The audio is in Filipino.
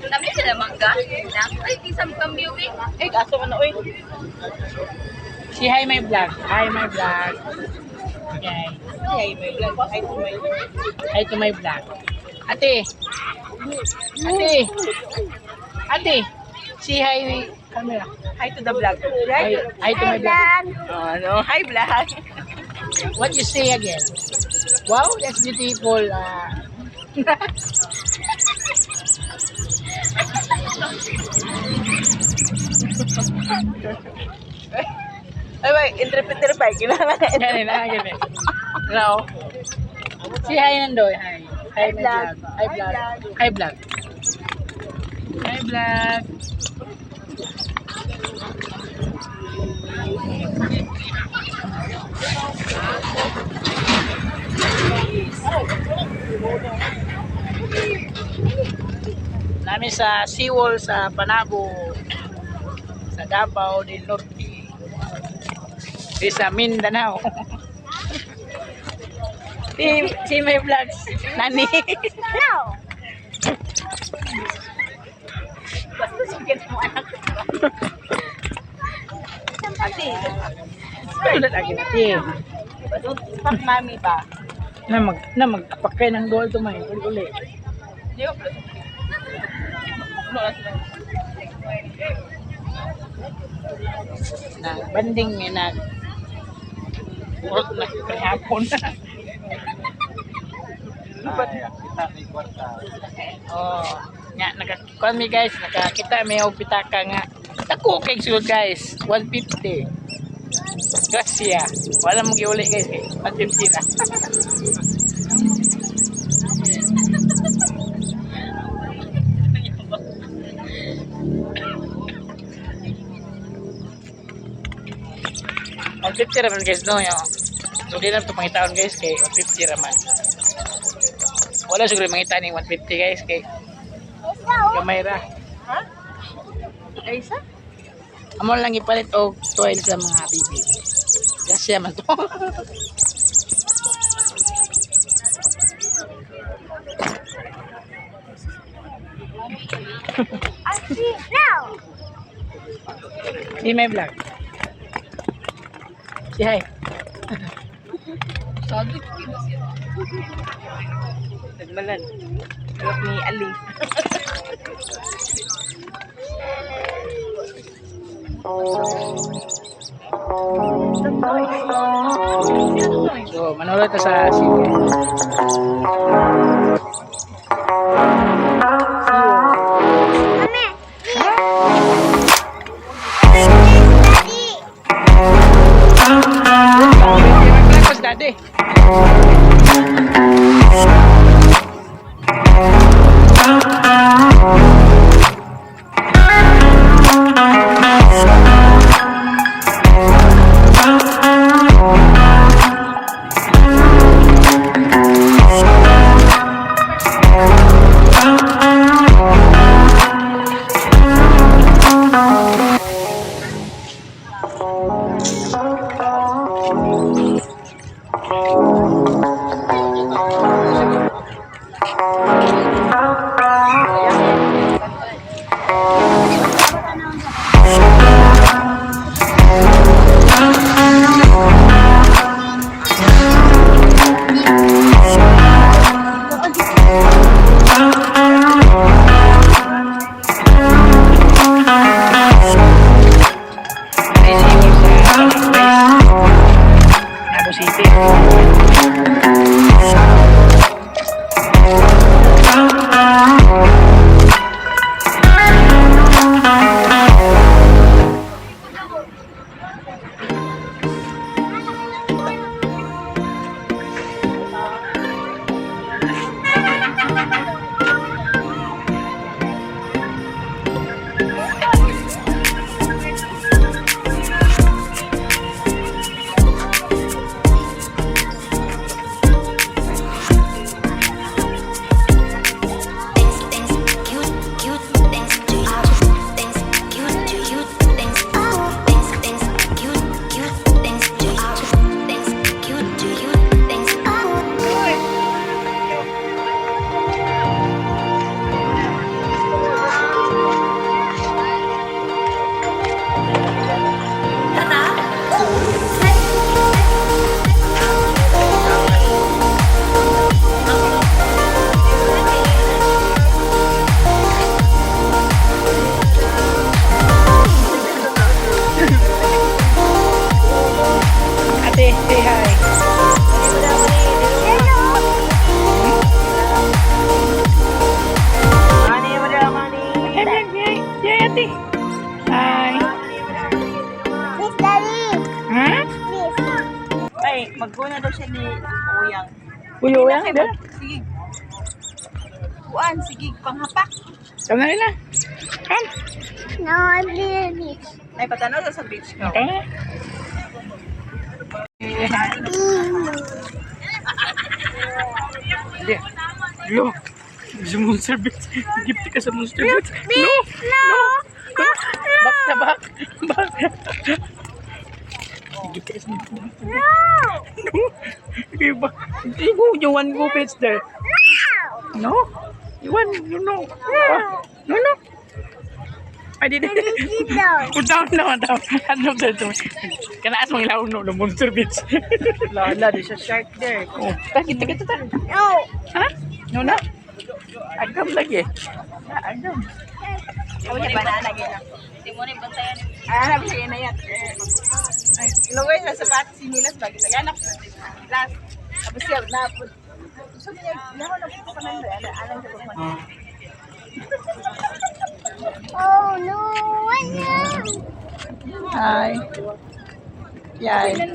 Sabi sila mangga. Ay, kisam kambyo eh. Eh, kaso ano, oy. Si hi my vlog. Hi my vlog. Okay. Ay, may vlog. Ay, may Hi to my vlog. Ate. Ate. Ate. Si hi camera. hi to the vlog. Hi to my vlog. Oh, ano? Hi, vlog. What you say again? Wow, that's beautiful. Ay, wait, interpreter pa. Kailangan na. Ganun na, ganun. Hello. Si hi Nandoy. Hi. Hi my vlog. Hi vlog. Hi vlog. Hi vlog. Namin sa Seawall sa Panabo, sa Davao del Norte, di sa Mindanao. si may vlogs nani. No! Basta sige mo anak. Ate, Tulad lagi natin spak mami ba? na magtapak kayo ng goal to may uli. Di ba? Ano lang sila? Na banding may nag work na kahapon. Oh, nga nakakuan mi guys, nakakita may pitaka nga. Dako kay sud guys, 150. Gracia. Wala mo giuli guys, 150 na. Ang 50 raman guys no yo. So di na ito pangitaon guys kay 150 raman. Wala siguro mangita ni 150 guys kay gamay ra. Ha? Ay, isa? Amo lang ipalit og toil sa mga bibi. Kasi man to. No! Si may vlog. Si hi. Sabi ko. Nagmalan. Anak ni Ali. So, manood ta sa sige. Daddy. Uyo yan. Sige. Kuan, sige, panghapak. Come na rin na. Come. No, I'm leaving. Ay, patanaw sa beach ka. Come na. Hindi. Lo. Sa monster beach. Gift ka sa monster beach. No. No. Back na back. Back. Gift ka sa monster beach. No. Okay, back. You want go beach there. No. No? You want, you know. No, no. I didn't. No. Down, down, down. Ano to? Kanaas mong ilaw no, the monster beach. Lala, di siya shark there. Oh, kita kita ta. No. Ha? No na. Agam lagi. Agam. Ako niya, banana gina. Hindi mo rin bantayan. Ah, siya na yan. Ay, ilaway sa sapat, sinilas bagi sa ganak. Last. Tapos siya, napod. Gusto niya, ilaw na po ka nanda. Alam ko pa. Oh, no. No. Hi. Yay. Yeah.